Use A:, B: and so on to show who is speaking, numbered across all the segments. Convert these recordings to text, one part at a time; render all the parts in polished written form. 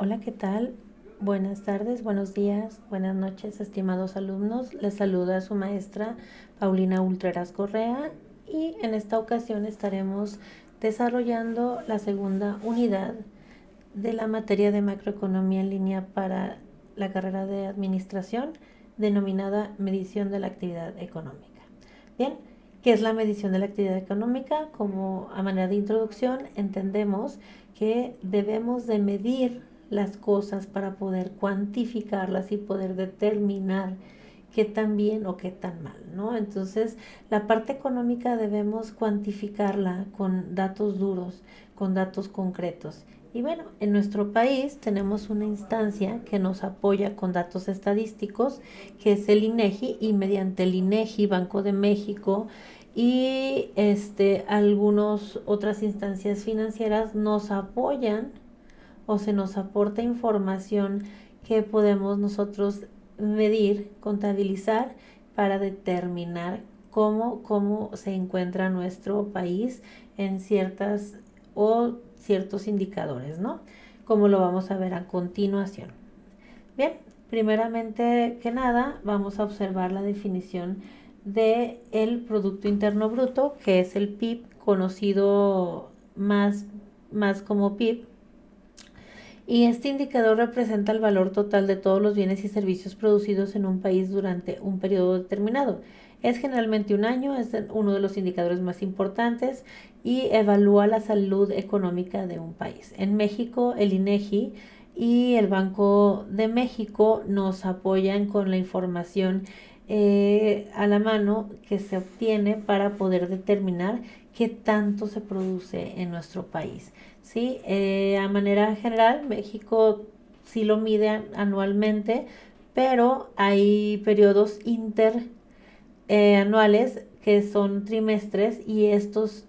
A: Hola, ¿qué tal? Buenas tardes, buenos días, buenas noches, estimados alumnos. Les saluda su maestra Paulina Ultreras Correa y en esta ocasión estaremos desarrollando la segunda unidad de la materia de macroeconomía en línea para la carrera de administración denominada medición de la actividad económica. Bien, ¿qué es la medición de la actividad económica? Como a manera de introducción entendemos que debemos de medir las cosas para poder cuantificarlas y poder determinar qué tan bien o qué tan mal, ¿no? Entonces, la parte económica debemos cuantificarla con datos duros, con datos concretos. Y bueno, en nuestro país tenemos una instancia que nos apoya con datos estadísticos, que es el INEGI, y mediante el INEGI, Banco de México y algunas otras instancias financieras nos apoyan o se nos aporta información que podemos nosotros medir, contabilizar para determinar cómo se encuentra nuestro país en ciertas o ciertos indicadores, ¿no? Como lo vamos a ver a continuación. Bien, primeramente que nada vamos a observar la definición de el Producto Interno Bruto, que es el PIB, conocido más como PIB, y este indicador representa el valor total de todos los bienes y servicios producidos en un país durante un periodo determinado. Es generalmente un año, es uno de los indicadores más importantes y evalúa la salud económica de un país. En México, el INEGI y el Banco de México nos apoyan con la información a la mano que se obtiene para poder determinar qué tanto se produce en nuestro país. ¿Sí? A manera general, México sí lo mide anualmente, pero hay periodos interanuales que son trimestres y estos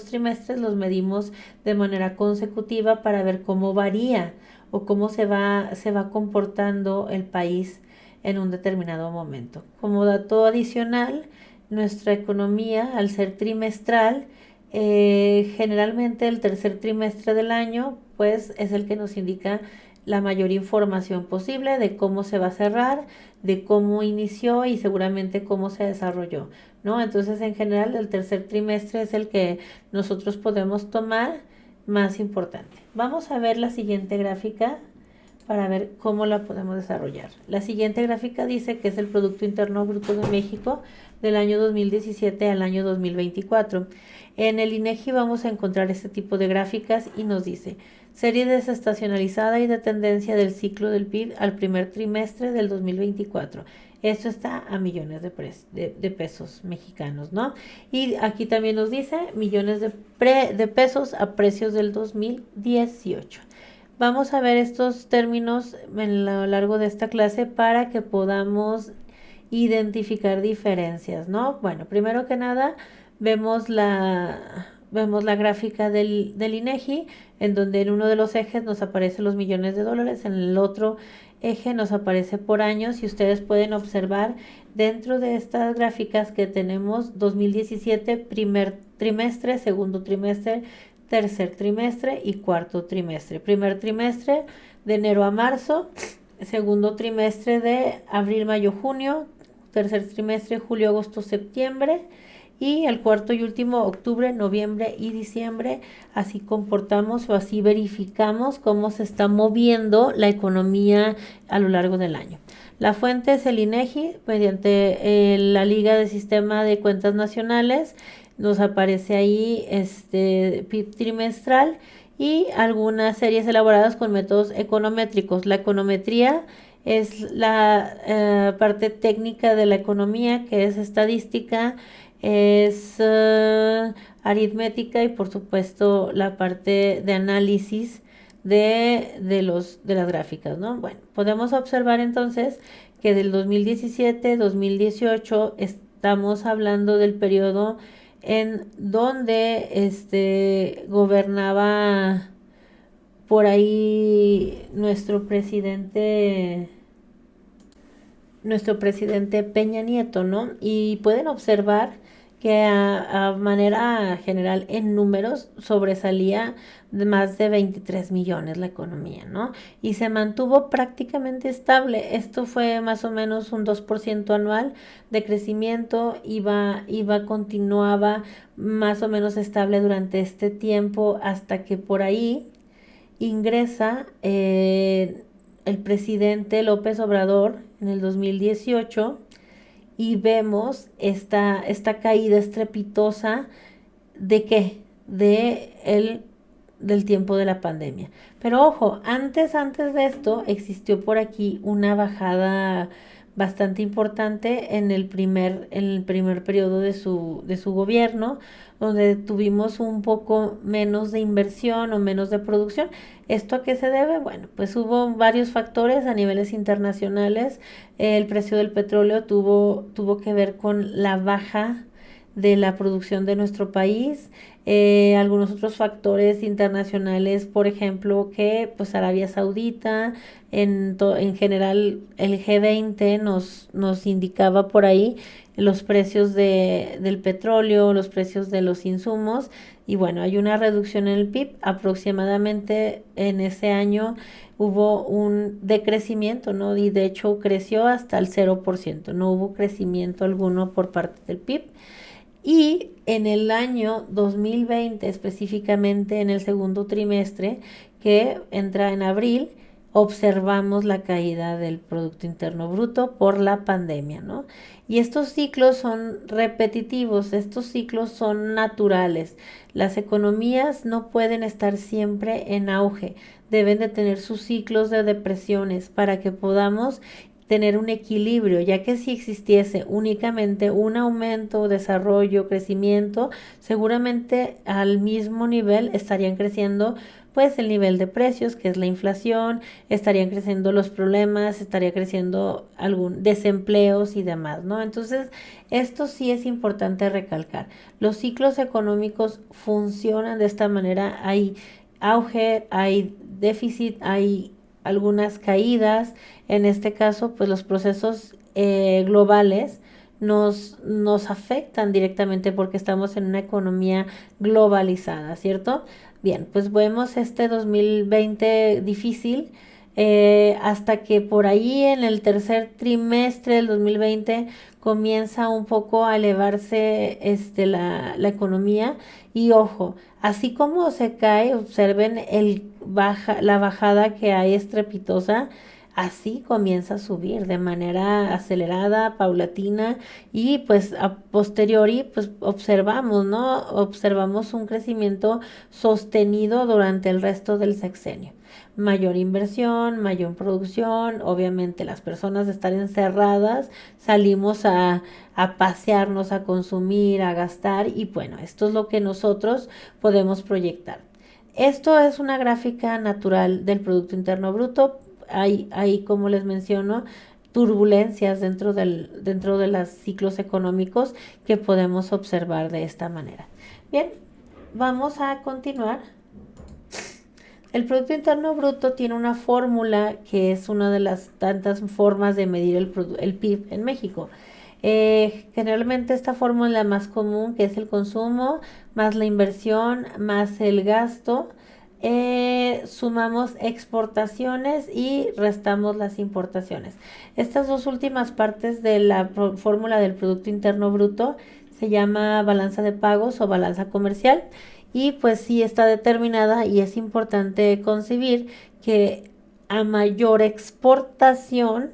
A: trimestres los medimos de manera consecutiva para ver cómo varía o cómo se va comportando el país en un determinado momento. Como dato adicional, nuestra economía, al ser trimestral, generalmente el tercer trimestre del año pues es el que nos indica la mayor información posible de cómo se va a cerrar, de cómo inició y seguramente cómo se desarrolló, ¿no? Entonces, en general, el tercer trimestre es el que nosotros podemos tomar más importante. Vamos a ver la siguiente gráfica para ver cómo la podemos desarrollar. La siguiente gráfica dice que es el Producto Interno Bruto de México del año 2017 al año 2024. En el INEGI vamos a encontrar este tipo de gráficas y nos dice serie desestacionalizada y de tendencia del ciclo del PIB al primer trimestre del 2024. Esto está a millones de pesos mexicanos, ¿no? Y aquí también nos dice millones de pesos a precios del 2018. Vamos a ver estos términos en lo largo de esta clase para que podamos identificar diferencias, ¿no? Bueno, primero que nada vemos la gráfica del INEGI, en donde en uno de los ejes nos aparecen los millones de dólares, en el otro eje nos aparece por años y ustedes pueden observar dentro de estas gráficas que tenemos 2017, primer trimestre, segundo trimestre, tercer trimestre y cuarto trimestre. Primer trimestre de enero a marzo, segundo trimestre de abril, mayo, junio, tercer trimestre julio, agosto, septiembre y el cuarto y último octubre, noviembre y diciembre. Así comportamos o así verificamos cómo se está moviendo la economía a lo largo del año. La fuente es el INEGI mediante la Liga de Sistema de Cuentas Nacionales. Nos aparece ahí PIB trimestral y algunas series elaboradas con métodos econométricos. La econometría es la parte técnica de la economía, que es estadística, es aritmética y por supuesto la parte de análisis de las gráficas, ¿no? Bueno, podemos observar entonces que del 2017-2018 estamos hablando del periodo en donde gobernaba por ahí nuestro presidente Peña Nieto, ¿no? Y pueden observar que a manera general en números sobresalía de más de 23 millones la economía, ¿no? Y se mantuvo prácticamente estable. Esto fue más o menos un 2% anual de crecimiento, continuaba más o menos estable durante este tiempo hasta que por ahí ingresa el presidente López Obrador en el 2018 y vemos esta caída estrepitosa de qué, del tiempo de la pandemia. Pero ojo, antes de esto existió por aquí una bajada bastante importante en el primer periodo de su gobierno, donde tuvimos un poco menos de inversión o menos de producción. ¿Esto a qué se debe? Bueno, pues hubo varios factores a niveles internacionales. El precio del petróleo tuvo que ver con la baja de la producción de nuestro país, algunos otros factores internacionales, por ejemplo, que pues Arabia Saudita, en general el G20 nos indicaba por ahí los precios del petróleo, los precios de los insumos, y bueno, hay una reducción en el PIB, aproximadamente en ese año hubo un decrecimiento, ¿no? Y de hecho creció hasta el 0%, no hubo crecimiento alguno por parte del PIB. Y en el año 2020, específicamente en el segundo trimestre, que entra en abril, observamos la caída del Producto Interno Bruto por la pandemia, ¿no? Y estos ciclos son repetitivos, estos ciclos son naturales. Las economías no pueden estar siempre en auge, deben de tener sus ciclos de depresiones para que podamos tener un equilibrio, ya que si existiese únicamente un aumento, desarrollo, crecimiento, seguramente al mismo nivel estarían creciendo pues el nivel de precios, que es la inflación, estarían creciendo los problemas, estaría creciendo algún desempleos y demás, ¿no? Entonces, esto sí es importante recalcar. Los ciclos económicos funcionan de esta manera, hay auge, hay déficit, hay algunas caídas. En este caso, pues los procesos globales nos afectan directamente porque estamos en una economía globalizada, ¿cierto? Bien, pues vemos este 2020 difícil, hasta que por ahí en el tercer trimestre del 2020 comienza un poco a elevarse la economía. Y ojo, así como se cae, observen la bajada que hay estrepitosa, así comienza a subir de manera acelerada, paulatina, y pues a posteriori pues observamos, ¿no? Observamos un crecimiento sostenido durante el resto del sexenio. Mayor inversión, mayor producción, obviamente las personas de estar encerradas salimos a pasearnos, a consumir, a gastar, y bueno, esto es lo que nosotros podemos proyectar. Esto es una gráfica natural del Producto Interno Bruto. Hay, como les menciono, turbulencias dentro de los ciclos económicos que podemos observar de esta manera. Bien, vamos a continuar. El Producto Interno Bruto tiene una fórmula que es una de las tantas formas de medir el PIB en México. Generalmente esta fórmula es la más común, que es el consumo más la inversión más el gasto. Sumamos exportaciones y restamos las importaciones. Estas dos últimas partes de la fórmula del Producto Interno Bruto se llama balanza de pagos o balanza comercial, y pues sí está determinada, y es importante concebir que a mayor exportación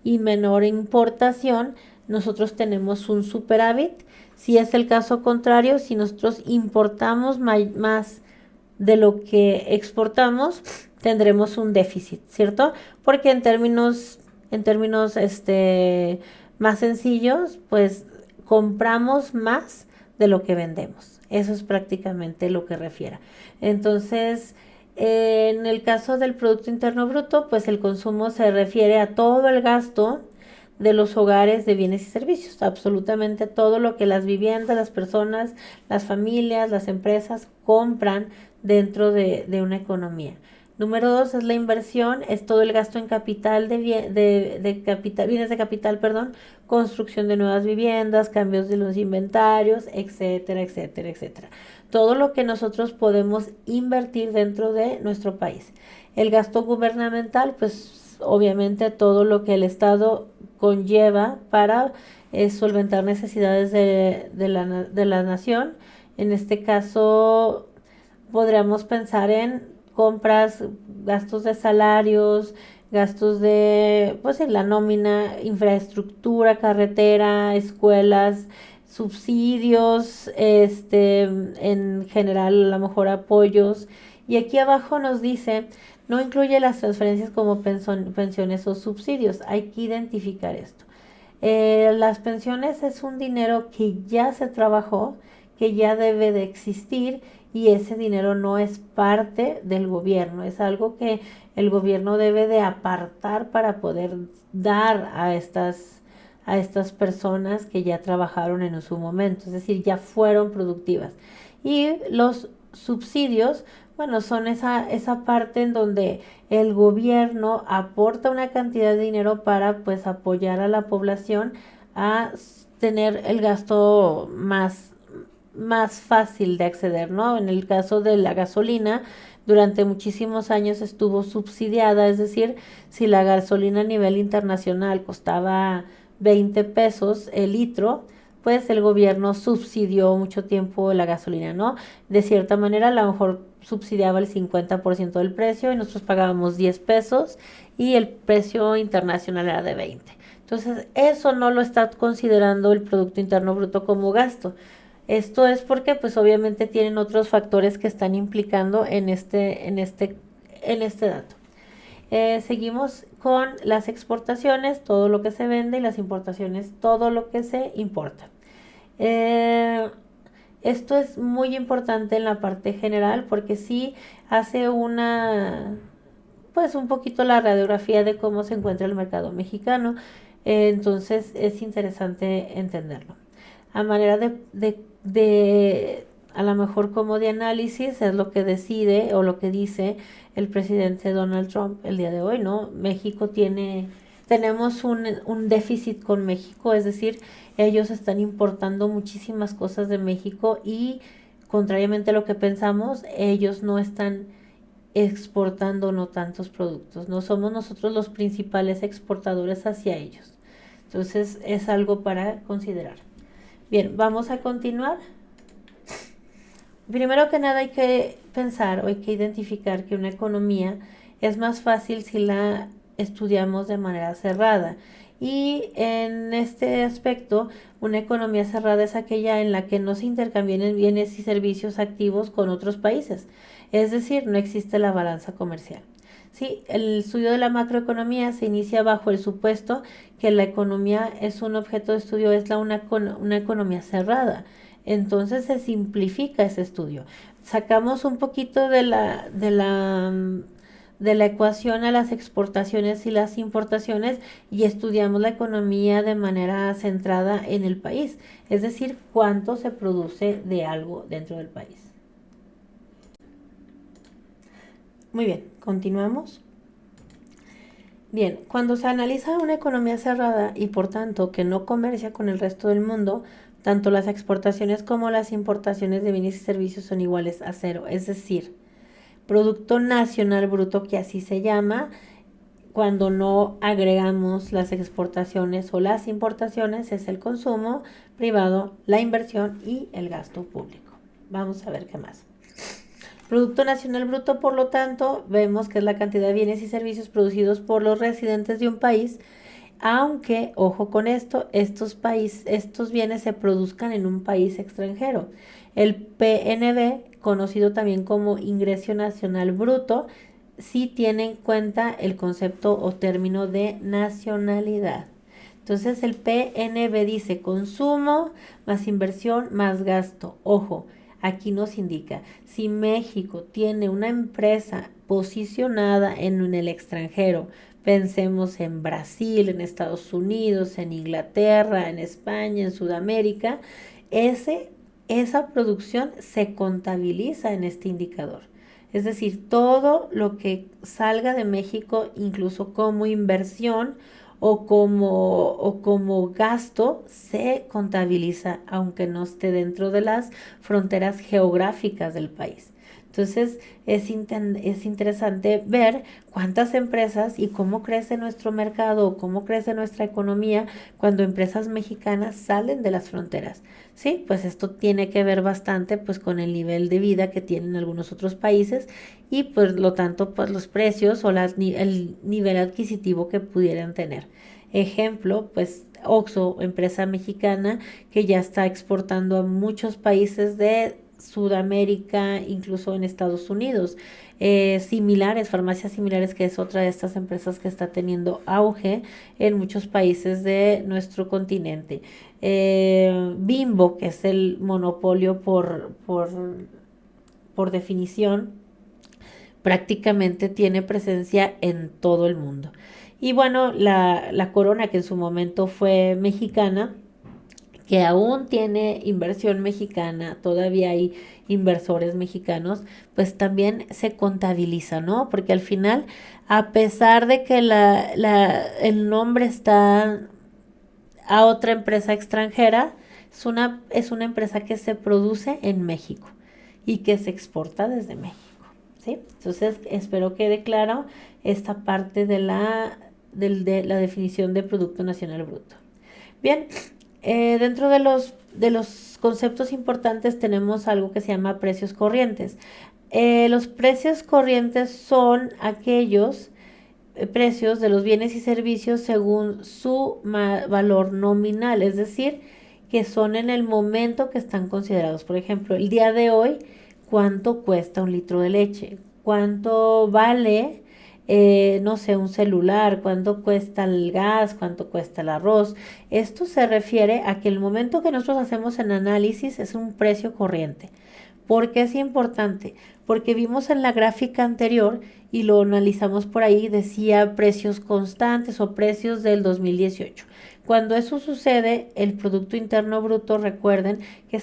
A: y menor importación, nosotros tenemos un superávit. Si es el caso contrario, si nosotros importamos más de lo que exportamos, tendremos un déficit, ¿cierto? Porque en términos más sencillos, pues compramos más de lo que vendemos. Eso es prácticamente lo que refiere. Entonces, en el caso del Producto Interno Bruto, pues el consumo se refiere a todo el gasto de los hogares de bienes y servicios, absolutamente todo lo que las viviendas, las personas, las familias, las empresas compran dentro de una economía. Número dos es la inversión, es todo el gasto en capital de capital, bienes de capital, perdón, construcción de nuevas viviendas, cambios de los inventarios, etcétera, etcétera, etcétera. Todo lo que nosotros podemos invertir dentro de nuestro país. El gasto gubernamental, pues obviamente todo lo que el Estado conlleva para solventar necesidades de la nación. En este caso, podríamos pensar en compras, gastos de salarios, gastos de, pues en la nómina, infraestructura, carretera, escuelas, subsidios, en general a lo mejor apoyos. Y aquí abajo nos dice, no incluye las transferencias como pensiones o subsidios. Hay que identificar esto. Las pensiones es un dinero que ya se trabajó, que ya debe de existir y ese dinero no es parte del gobierno, es algo que el gobierno debe de apartar para poder dar a estas personas que ya trabajaron en su momento, es decir, ya fueron productivas. Y los subsidios, bueno, son esa parte en donde el gobierno aporta una cantidad de dinero para pues apoyar a la población a tener el gasto más fácil de acceder, ¿no? En el caso de la gasolina, durante muchísimos años estuvo subsidiada, es decir, si la gasolina a nivel internacional costaba 20 pesos el litro, pues el gobierno subsidió mucho tiempo la gasolina, ¿no? De cierta manera, a lo mejor subsidiaba el 50% del precio y nosotros pagábamos 10 pesos y el precio internacional era de 20. Entonces, eso no lo está considerando el Producto Interno Bruto como gasto. Esto es porque pues obviamente tienen otros factores que están implicando en este dato. Seguimos con las exportaciones, todo lo que se vende, y las importaciones, todo lo que se importa. Eh, Esto es muy importante en la parte general porque sí hace pues un poquito la radiografía de cómo se encuentra el mercado mexicano. Entonces es interesante entenderlo. A manera a lo mejor como de análisis es lo que decide o lo que dice el presidente Donald Trump el día de hoy, ¿no? Tenemos un déficit con México, es decir, ellos están importando muchísimas cosas de México y contrariamente a lo que pensamos, ellos no están exportando no tantos productos, no somos nosotros los principales exportadores hacia ellos. Entonces es algo para considerar. Bien, vamos a continuar. Primero que nada hay que pensar o hay que identificar que una economía es más fácil si la estudiamos de manera cerrada. Y en este aspecto, una economía cerrada es aquella en la que no se intercambian bienes y servicios activos con otros países. Es decir, no existe la balanza comercial. Sí, el estudio de la macroeconomía se inicia bajo el supuesto que la economía es un objeto de estudio, una economía cerrada. Entonces se simplifica ese estudio. Sacamos un poquito de la ecuación a las exportaciones y las importaciones y estudiamos la economía de manera centrada en el país, es decir, cuánto se produce de algo dentro del país. Muy bien, continuamos. Bien, cuando se analiza una economía cerrada y por tanto que no comercia con el resto del mundo, tanto las exportaciones como las importaciones de bienes y servicios son iguales a cero, es decir, Producto Nacional Bruto, que así se llama, cuando no agregamos las exportaciones o las importaciones, es el consumo privado, la inversión y el gasto público. Vamos a ver qué más. Producto Nacional Bruto, por lo tanto, vemos que es la cantidad de bienes y servicios producidos por los residentes de un país, aunque, ojo con esto, estos bienes se produzcan en un país extranjero. El PNB, conocido también como Ingreso Nacional Bruto, sí tiene en cuenta el concepto o término de nacionalidad. Entonces el PNB dice consumo más inversión más gasto. Ojo, aquí nos indica, si México tiene una empresa posicionada en el extranjero. Pensemos en Brasil, en Estados Unidos, en Inglaterra, en España, en Sudamérica. Esa producción se contabiliza en este indicador. Es decir, todo lo que salga de México, incluso como inversión o como gasto, se contabiliza, aunque no esté dentro de las fronteras geográficas del país. Entonces es interesante ver cuántas empresas y cómo crece nuestro mercado, cómo crece nuestra economía cuando empresas mexicanas salen de las fronteras. Sí, pues esto tiene que ver bastante pues con el nivel de vida que tienen algunos otros países y pues lo tanto pues los precios o el nivel adquisitivo que pudieran tener. Ejemplo, pues Oxxo, empresa mexicana que ya está exportando a muchos países de Sudamérica, incluso en Estados Unidos. Similares, farmacias similares, que es otra de estas empresas que está teniendo auge en muchos países de nuestro continente. Bimbo, que es el monopolio por definición, prácticamente tiene presencia en todo el mundo. Y bueno, la Corona, que en su momento fue mexicana, que aún tiene inversión mexicana, todavía hay inversores mexicanos, pues también se contabiliza, ¿no? Porque al final, a pesar de que el nombre está a otra empresa extranjera, es una empresa que se produce en México y que se exporta desde México, ¿sí? Entonces, espero que quede claro esta parte de la definición de Producto Nacional Bruto. Bien, dentro de los conceptos importantes tenemos algo que se llama precios corrientes. Los precios corrientes son aquellos precios de los bienes y servicios según su valor nominal, es decir, que son en el momento que están considerados. Por ejemplo, el día de hoy, ¿cuánto cuesta un litro de leche? ¿Cuánto vale, no sé, un celular? ¿Cuánto cuesta el gas? ¿Cuánto cuesta el arroz? Esto se refiere a que el momento que nosotros hacemos el análisis es un precio corriente. ¿Por qué es importante? Porque vimos en la gráfica anterior y lo analizamos por ahí, decía precios constantes o precios del 2018. Cuando eso sucede, el Producto Interno Bruto, recuerden que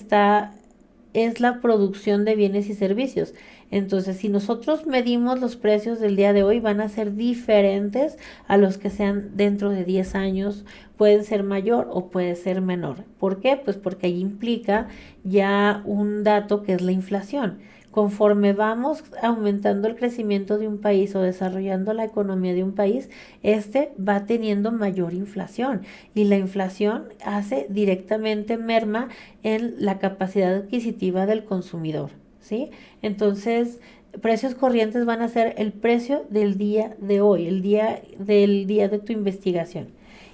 A: es la producción de bienes y servicios. Entonces, si nosotros medimos los precios del día de hoy, van a ser diferentes a los que sean dentro de 10 años. Pueden ser mayor o puede ser menor. ¿Por qué? Pues porque ahí implica ya un dato que es la inflación. Conforme vamos aumentando el crecimiento de un país o desarrollando la economía de un país, este va teniendo mayor inflación y la inflación hace directamente merma en la capacidad adquisitiva del consumidor, ¿sí? Entonces, precios corrientes van a ser el precio del día de hoy, del día de tu investigación.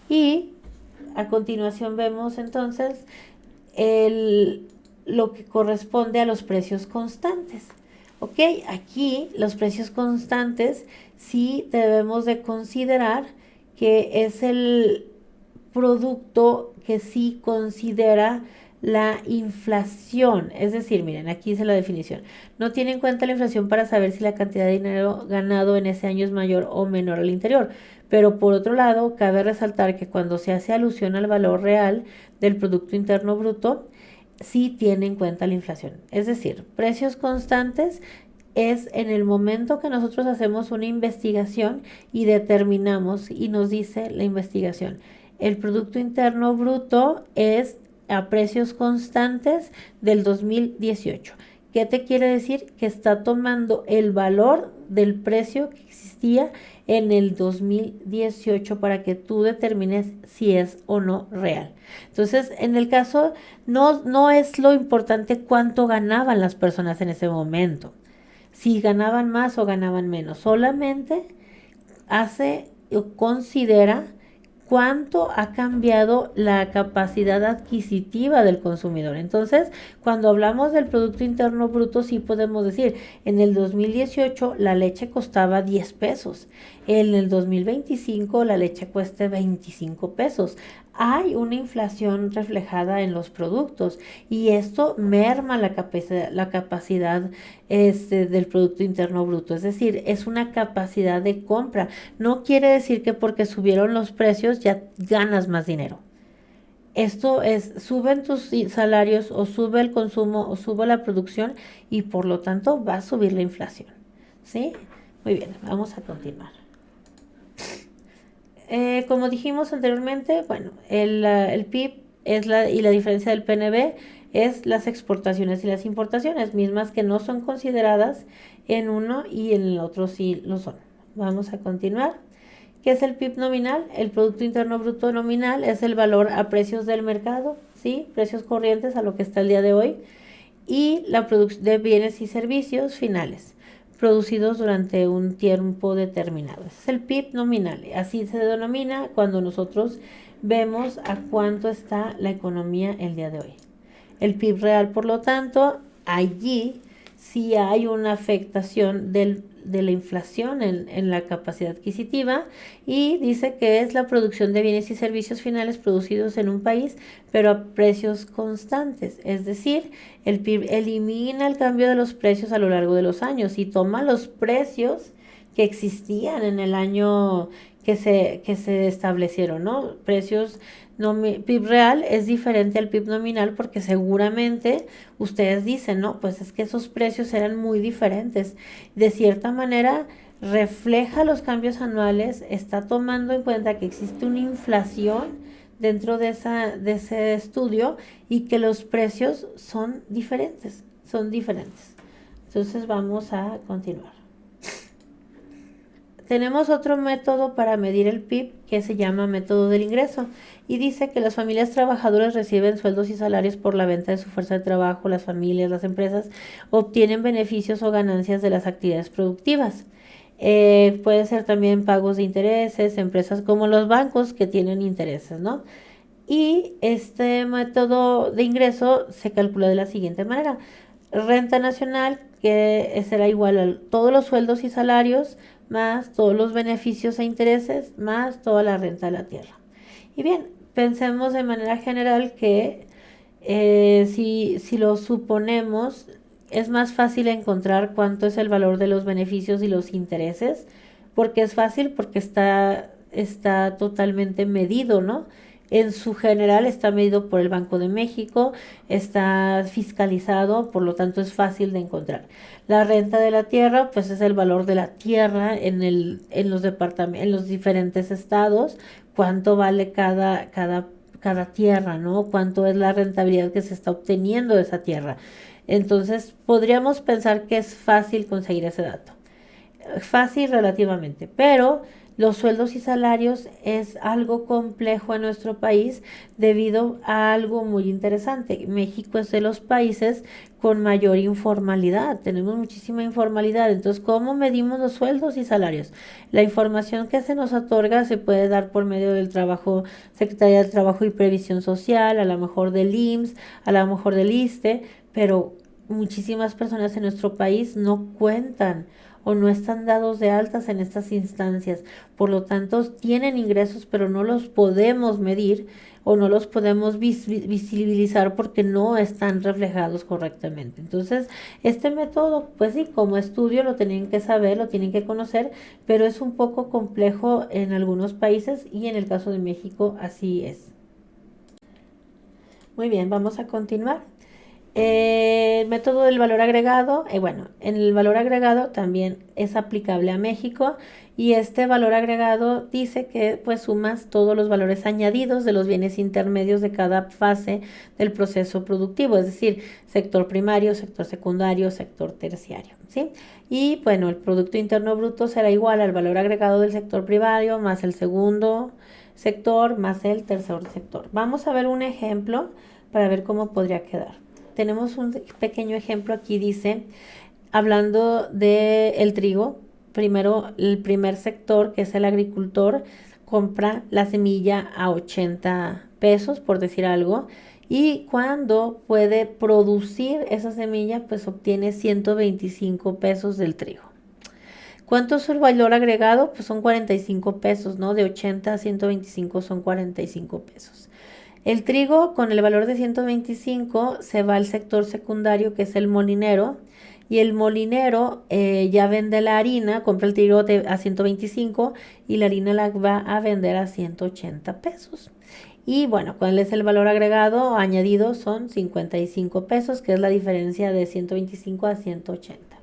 A: Y a continuación vemos entonces lo que corresponde a los precios constantes. Ok, aquí los precios constantes sí debemos de considerar que es el producto que sí considera la inflación. Es decir, miren, aquí dice la definición. No tiene en cuenta la inflación para saber si la cantidad de dinero ganado en ese año es mayor o menor al interior. Pero por otro lado, cabe resaltar que cuando se hace alusión al valor real del Producto Interno Bruto, sí tiene en cuenta la inflación. Es decir, precios constantes es en el momento que nosotros hacemos una investigación y determinamos y nos dice la investigación. El Producto Interno Bruto es a precios constantes del 2018. ¿Qué te quiere decir? Que está tomando el valor del precio que existía en el 2018 para que tú determines si es o no real. Entonces, en el caso, no es lo importante cuánto ganaban las personas en ese momento, si ganaban más o ganaban menos, solamente hace o considera cuánto ha cambiado la capacidad adquisitiva del consumidor. Entonces, cuando hablamos del Producto Interno Bruto, sí podemos decir, en el 2018 la leche costaba 10 pesos, en el 2025 la leche cuesta 25 pesos. hay una inflación reflejada en los productos y esto merma la capacidad del Producto Interno Bruto. Es decir, es una capacidad de compra. No quiere decir que porque subieron los precios ya ganas más dinero. Esto es, suben tus salarios o sube el consumo o sube la producción y por lo tanto va a subir la inflación. ¿Sí? Muy bien, vamos a continuar. Como dijimos anteriormente, bueno, el PIB y la diferencia del PNB es las exportaciones y las importaciones, mismas que no son consideradas en uno y en el otro sí lo son. Vamos a continuar. ¿Qué es el PIB nominal? El Producto Interno Bruto nominal es el valor a precios del mercado, ¿sí? Precios corrientes a lo que está el día de hoy, y la producción de bienes y servicios finales producidos durante un tiempo determinado. Ese es el PIB nominal. Así se denomina cuando nosotros vemos a cuánto está la economía el día de hoy. El PIB real, por lo tanto, allí sí hay una afectación de la inflación en la capacidad adquisitiva y dice que es la producción de bienes y servicios finales producidos en un país, pero a precios constantes. Es decir, el PIB elimina el cambio de los precios a lo largo de los años y toma los precios que existían en el año que se establecieron, ¿no? Precios PIB real es diferente al PIB nominal porque seguramente ustedes dicen, no, pues es que esos precios eran muy diferentes. De cierta manera refleja los cambios anuales, está tomando en cuenta que existe una inflación dentro de ese estudio y que los precios son diferentes, Entonces vamos a continuar. Tenemos otro método para medir el PIB que se llama método del ingreso y dice que las familias trabajadoras reciben sueldos y salarios por la venta de su fuerza de trabajo, las familias, las empresas obtienen beneficios o ganancias de las actividades productivas. Puede ser también pagos de intereses, empresas como los bancos que tienen intereses, ¿no? Y este método de ingreso se calcula de la siguiente manera. Renta nacional, que será igual a todos los sueldos y salarios, más todos los beneficios e intereses, más toda la renta de la tierra. Y bien, pensemos de manera general que si lo suponemos, es más fácil encontrar cuánto es el valor de los beneficios y los intereses, porque es fácil, porque está totalmente medido, ¿no? En su general está medido por el Banco de México, está fiscalizado, por lo tanto es fácil de encontrar. La renta de la tierra, pues es el valor de la tierra en los diferentes estados, cuánto vale cada tierra, ¿no? Cuánto es la rentabilidad que se está obteniendo de esa tierra. Entonces, podríamos pensar que es fácil conseguir ese dato. Fácil relativamente, pero los sueldos y salarios es algo complejo en nuestro país debido a algo muy interesante. México es de los países con mayor informalidad, tenemos muchísima informalidad. Entonces, ¿cómo medimos los sueldos y salarios? La información que se nos otorga se puede dar por medio del trabajo, Secretaría del Trabajo y Previsión Social, a lo mejor del IMSS, a lo mejor del ISSSTE, pero muchísimas personas en nuestro país no cuentan o no están dados de altas en estas instancias. Por lo tanto, tienen ingresos, pero no los podemos medir o no los podemos visibilizar porque no están reflejados correctamente. Entonces, este método, pues sí, como estudio lo tienen que saber, lo tienen que conocer, pero es un poco complejo en algunos países y en el caso de México así es. Muy bien, vamos a continuar. El método del valor agregado, bueno, en el valor agregado también es aplicable a México y este valor agregado dice que pues sumas todos los valores añadidos de los bienes intermedios de cada fase del proceso productivo, es decir, sector primario, sector secundario, sector terciario, ¿sí? Y bueno, el Producto Interno Bruto será igual al valor agregado del sector primario más el segundo sector más el tercer sector. Vamos a ver un ejemplo para ver cómo podría quedar. Tenemos un pequeño ejemplo aquí, dice, hablando del trigo, primero el primer sector, que es el agricultor, compra la semilla a 80 pesos, por decir algo, y cuando puede producir esa semilla, pues obtiene 125 pesos del trigo. ¿Cuánto es el valor agregado? Pues son 45 pesos, ¿no? De 80 a 125 son 45 pesos. El trigo con el valor de 125 se va al sector secundario, que es el molinero, y el molinero ya vende la harina, compra el trigo a 125 y la harina la va a vender a 180 pesos. Y bueno, ¿cuál es el valor agregado o añadido? Son 55 pesos, que es la diferencia de 125 a 180.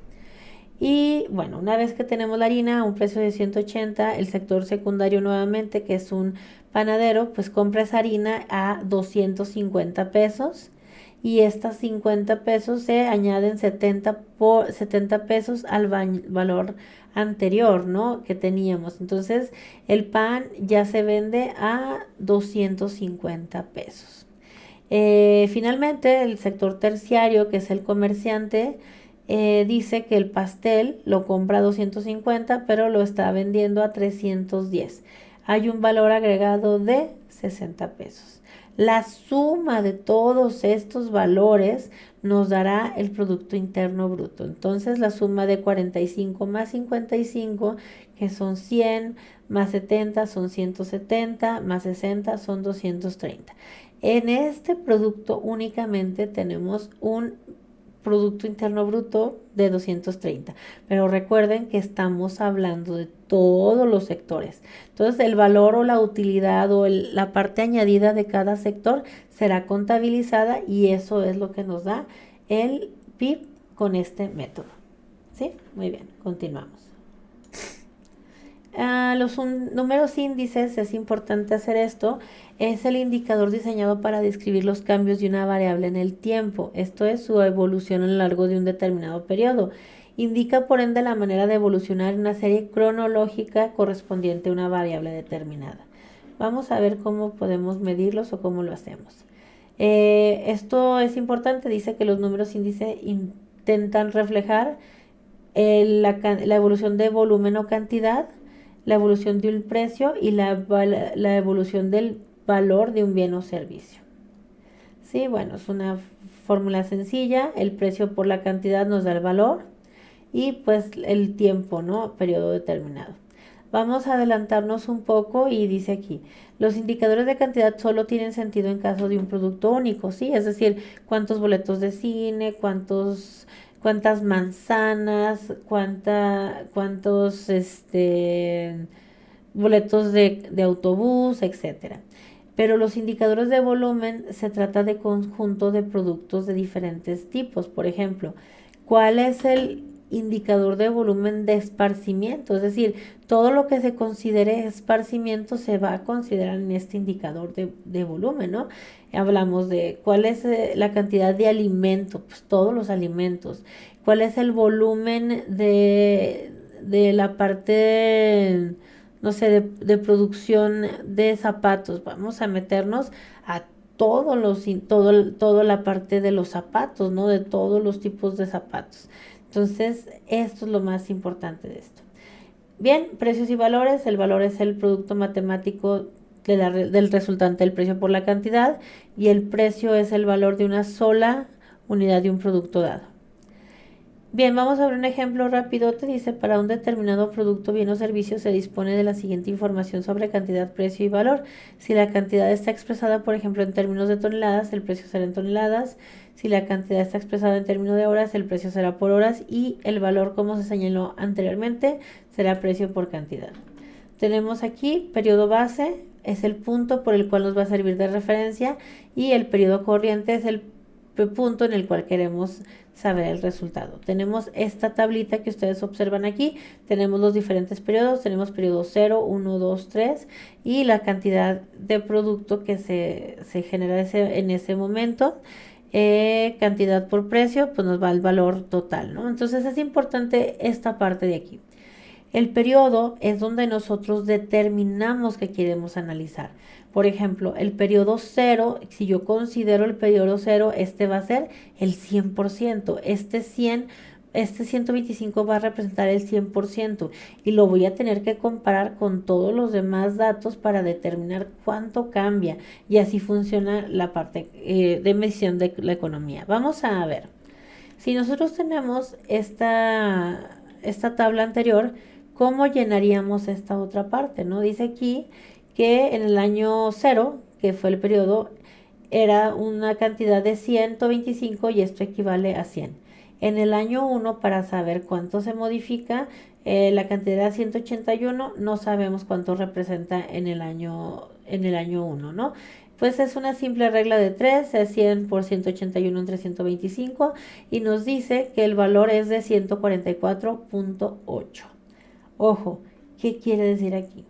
A: Y bueno, una vez que tenemos la harina a un precio de 180, el sector secundario nuevamente, que es un panadero, pues compra esa harina a 250 pesos y estas 50 pesos se añaden 70 pesos al valor anterior, ¿no? Que teníamos. Entonces, el pan ya se vende a 250 pesos. Finalmente, el sector terciario, que es el comerciante, dice que el pastel lo compra a 250, pero lo está vendiendo a 310. Hay un valor agregado de 60 pesos. La suma de todos estos valores nos dará el Producto Interno Bruto. Entonces, la suma de 45 más 55, que son 100, más 70 son 170, más 60 son 230. En este producto únicamente tenemos un Producto Interno Bruto de 230. Pero recuerden que estamos hablando de todos los sectores. Entonces, el valor o la utilidad o la parte añadida de cada sector será contabilizada y eso es lo que nos da el PIB con este método. ¿Sí? Muy bien, continuamos. Los números índices, es importante hacer esto, es el indicador diseñado para describir los cambios de una variable en el tiempo, esto es su evolución a lo largo de un determinado periodo. Indica por ende la manera de evolucionar en una serie cronológica correspondiente a una variable determinada. Vamos a ver cómo podemos medirlos o cómo lo hacemos. Esto es importante, dice que los números índice intentan reflejar la evolución de volumen o cantidad, la evolución de un precio y la evolución del valor de un bien o servicio. Sí, bueno, es una fórmula sencilla, el precio por la cantidad nos da el valor y pues el tiempo, ¿no? Periodo determinado. Vamos a adelantarnos un poco y dice aquí, los indicadores de cantidad solo tienen sentido en caso de un producto único, ¿sí? Es decir, cuántos boletos de cine, cuántas manzanas, cuántos boletos de autobús, etcétera. Pero los indicadores de volumen se trata de conjunto de productos de diferentes tipos. Por ejemplo, ¿cuál es el indicador de volumen de esparcimiento? Es decir, todo lo que se considere esparcimiento se va a considerar en este indicador de volumen, ¿no? Hablamos de cuál es la cantidad de alimentos, pues todos los alimentos. ¿Cuál es el volumen de la parte, no sé, de de zapatos? Vamos a meternos a toda la parte de los zapatos, ¿no? De todos los tipos de zapatos. Entonces, esto es lo más importante de esto. Bien, precios y valores. El valor es el producto matemático del resultante del precio por la cantidad y el precio es el valor de una sola unidad de un producto dado. Bien, vamos a ver un ejemplo rápido. Te dice, para un determinado producto, bien o servicio se dispone de la siguiente información sobre cantidad, precio y valor. Si la cantidad está expresada, por ejemplo, en términos de toneladas, el precio será en toneladas. Si la cantidad está expresada en términos de horas, el precio será por horas y el valor, como se señaló anteriormente, será precio por cantidad. Tenemos aquí periodo base, es el punto por el cual nos va a servir de referencia y el periodo corriente es el punto en el cual queremos saber el resultado. Tenemos esta tablita que ustedes observan aquí, tenemos los diferentes periodos, tenemos periodo 0, 1, 2, 3 y la cantidad de producto que se genera en ese momento. Cantidad por precio, pues nos va el valor total, ¿no? Entonces es importante esta parte de aquí. El periodo es donde nosotros determinamos que queremos analizar. Por ejemplo, el periodo 0, si yo considero el periodo 0, este va a ser el 100%. Este 125 va a representar el 100% y lo voy a tener que comparar con todos los demás datos para determinar cuánto cambia y así funciona la parte de medición de la economía. Vamos a ver. Si nosotros tenemos esta tabla anterior, ¿cómo llenaríamos esta otra parte, no? Dice aquí que en el año 0, que fue el periodo, era una cantidad de 125 y esto equivale a 100. En el año 1, para saber cuánto se modifica, la cantidad 181 no sabemos cuánto representa en el año 1, ¿no? Pues es una simple regla de 3, es 100 por 181 entre 125 y nos dice que el valor es de 144.8. Ojo, ¿qué quiere decir aquí?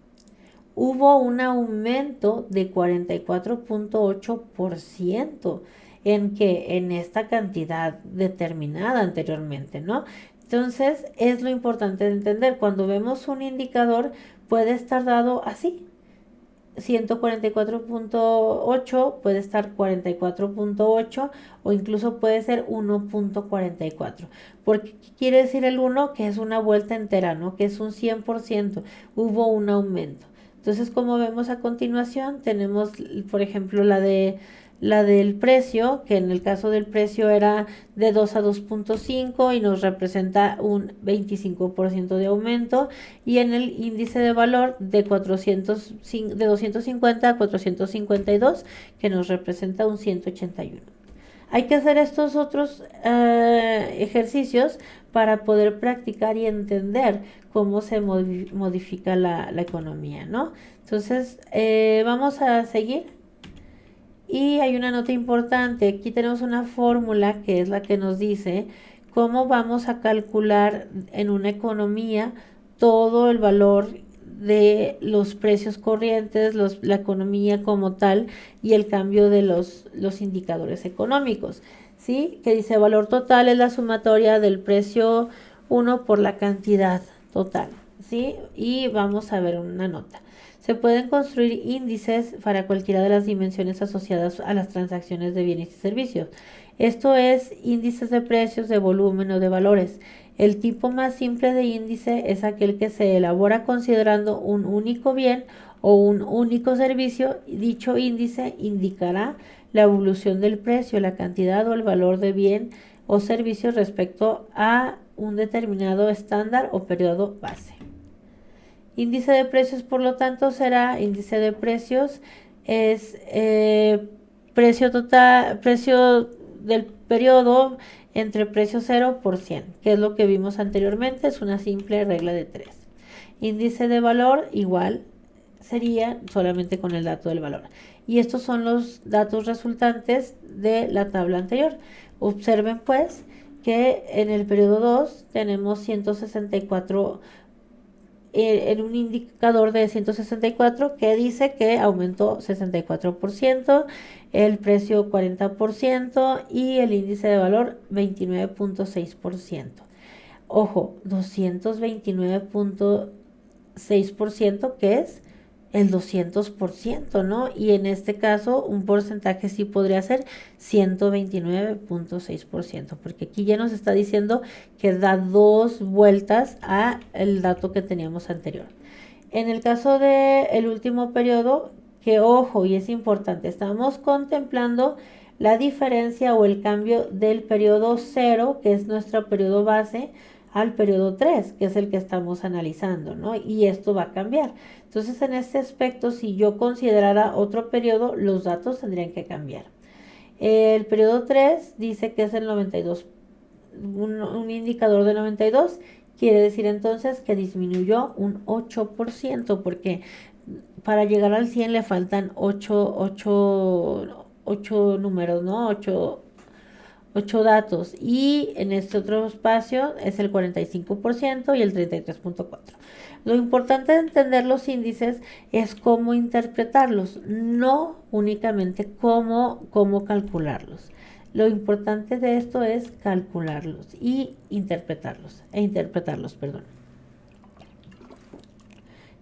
A: Hubo un aumento de 44.8% en esta cantidad determinada anteriormente, ¿no? Entonces, es lo importante de entender. Cuando vemos un indicador, puede estar dado así. 144.8 puede estar 44.8 o incluso puede ser 1.44. Porque quiere decir el 1 que es una vuelta entera, ¿no? Que es un 100%. Hubo un aumento. Entonces, como vemos a continuación, tenemos, por ejemplo, la del precio, que en el caso del precio era de 2 a 2.5 y nos representa un 25% de aumento, y en el índice de valor de 250 a 452, que nos representa un 181. Hay que hacer estos otros ejercicios para poder practicar y entender cómo se modifica la economía, ¿no? Entonces, vamos a seguir. Y hay una nota importante. Aquí tenemos una fórmula que es la que nos dice cómo vamos a calcular en una economía todo el valor de los precios corrientes, la economía como tal y el cambio de los indicadores económicos, ¿sí? Que dice valor total es la sumatoria del precio 1 por la cantidad total, ¿sí? Y vamos a ver una nota. Se pueden construir índices para cualquiera de las dimensiones asociadas a las transacciones de bienes y servicios. Esto es índices de precios, de volumen o de valores. El tipo más simple de índice es aquel que se elabora considerando un único bien o un único servicio. Dicho índice indicará la evolución del precio, la cantidad o el valor de bien o servicio respecto a un determinado estándar o periodo base. Índice de precios, por lo tanto, será índice de precios, es precio total, precio del periodo entre precio 0 por 100, que es lo que vimos anteriormente, es una simple regla de 3. Índice de valor igual sería solamente con el dato del valor. Y estos son los datos resultantes de la tabla anterior. Observen pues que en el periodo 2 tenemos 164 en un indicador de 164 que dice que aumentó 64%, el precio 40% y el índice de valor 29.6%. Ojo, 229.6%, que es el 200%, ¿no? Y en este caso un porcentaje sí podría ser 129.6%, porque aquí ya nos está diciendo que da 2 vueltas a el dato que teníamos anterior. En el caso del último periodo, que ojo, y es importante, estamos contemplando la diferencia o el cambio del periodo 0, que es nuestro periodo base, al periodo 3, que es el que estamos analizando, ¿no? Y esto va a cambiar. Entonces, en este aspecto, si yo considerara otro periodo, los datos tendrían que cambiar. El periodo 3 dice que es el 92, un indicador de 92, quiere decir entonces que disminuyó un 8%, porque para llegar al 100 le faltan 8 números, ¿no? 8 datos, y en este otro espacio es el 45% y el 33.4%. Lo importante de entender los índices es cómo interpretarlos, no únicamente cómo calcularlos. Lo importante de esto es calcularlos y interpretarlos, perdón.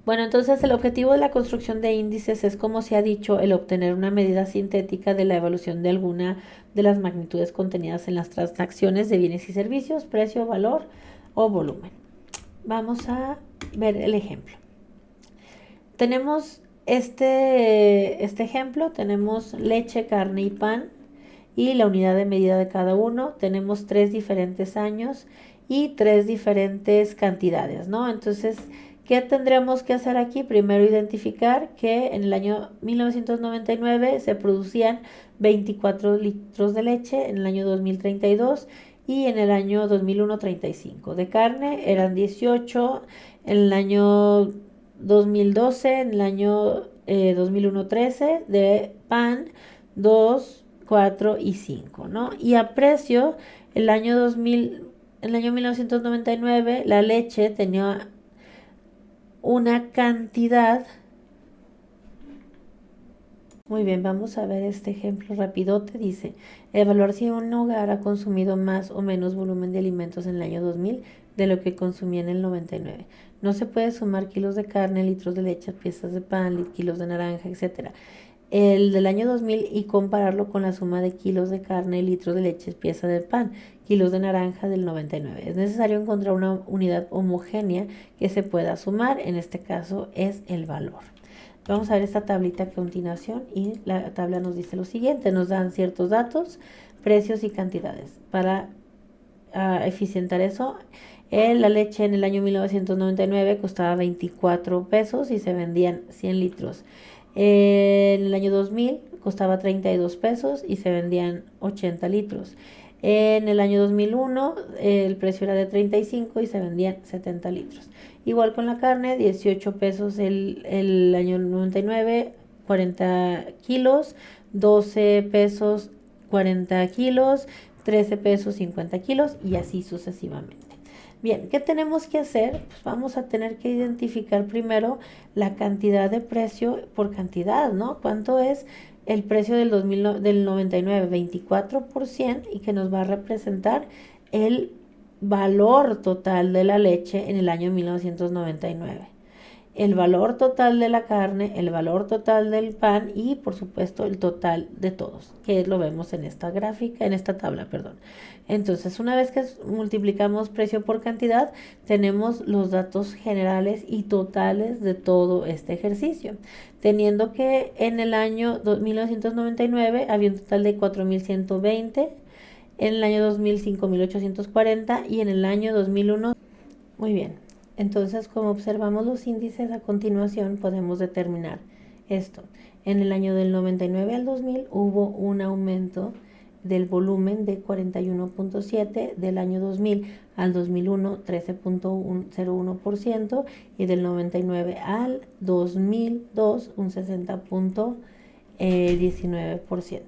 A: Bueno, entonces el objetivo de la construcción de índices es, como se ha dicho, el obtener una medida sintética de la evaluación de alguna de las magnitudes contenidas en las transacciones de bienes y servicios, precio, valor o volumen. Vamos a ver el ejemplo. Tenemos este ejemplo, tenemos leche, carne y pan y la unidad de medida de cada uno. Tenemos 3 diferentes años y 3 diferentes cantidades, ¿no? Entonces, ¿qué tendremos que hacer aquí? Primero identificar que en el año 1999 se producían 24 litros de leche, en el año 2032 y en el año 2001 35. De carne eran 18, en el año 2012, en el año 2001 13, de pan 2, 4 y 5, ¿no? Y a precio, el año 2000, en el año 1999 la leche tenía una cantidad. Muy bien, vamos a ver este ejemplo rapidote. Dice, evaluar si un hogar ha consumido más o menos volumen de alimentos en el año 2000 de lo que consumía en el 99. No se puede sumar kilos de carne, litros de leche, piezas de pan, kilos de naranja, etc. El del año 2000 y compararlo con la suma de kilos de carne, litros de leche, pieza de pan, kilos de naranja del 99. Es necesario encontrar una unidad homogénea que se pueda sumar. En este caso es el valor. Vamos a ver esta tablita a continuación y la tabla nos dice lo siguiente. Nos dan ciertos datos, precios y cantidades. Para eficientar eso, la leche en el año 1999 costaba 24 pesos y se vendían 100 litros. En el año 2000 costaba 32 pesos y se vendían 80 litros. En el año 2001 el precio era de 35 y se vendían 70 litros. Igual con la carne, 18 pesos el año 99, 40 kilos, 12 pesos 40 kilos, 13 pesos 50 kilos y así sucesivamente. Bien, ¿qué tenemos que hacer? Pues vamos a tener que identificar primero la cantidad de precio por cantidad, ¿no? ¿Cuánto es el precio del 99? 24% y que nos va a representar el valor total de la leche en el año 1999. El valor total de la carne, el valor total del pan y por supuesto el total de todos, que lo vemos en esta gráfica, en esta tabla, perdón. Entonces, una vez que multiplicamos precio por cantidad, tenemos los datos generales y totales de todo este ejercicio, teniendo que en el año 1999 había un total de 4.120, en el año 2000 5.840 y en el año 2001. Muy bien. Entonces, como observamos los índices a continuación, podemos determinar esto. En el año del 99 al 2000 hubo un aumento del volumen de 41.7, del año 2000 al 2001 13.01% y del 99 al 2002 un 60.19%.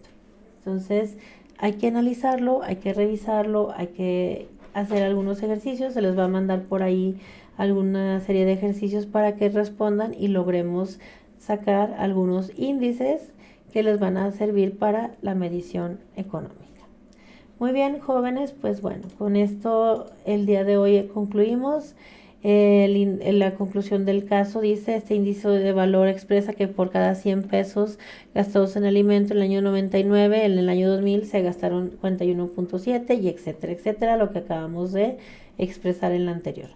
A: Entonces, hay que analizarlo, hay que revisarlo, hay que hacer algunos ejercicios. Se les va a mandar por ahí alguna serie de ejercicios para que respondan y logremos sacar algunos índices que les van a servir para la medición económica. Muy bien, jóvenes, pues bueno, con esto el día de hoy concluimos. La conclusión del caso dice, este índice de valor expresa que por cada 100 pesos gastados en alimento en el año 99, en el año 2000 se gastaron 41.7 y etcétera, etcétera, lo que acabamos de expresar en la anterior.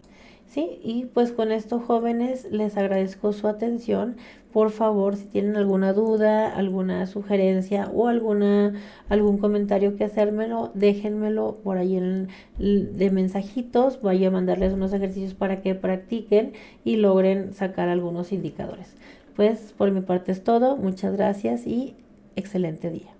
A: Sí, y pues con esto, jóvenes, les agradezco su atención. Por favor, si tienen alguna duda, alguna sugerencia o algún comentario que hacérmelo, déjenmelo por ahí de mensajitos. Voy a mandarles unos ejercicios para que practiquen y logren sacar algunos indicadores. Pues por mi parte es todo. Muchas gracias y excelente día.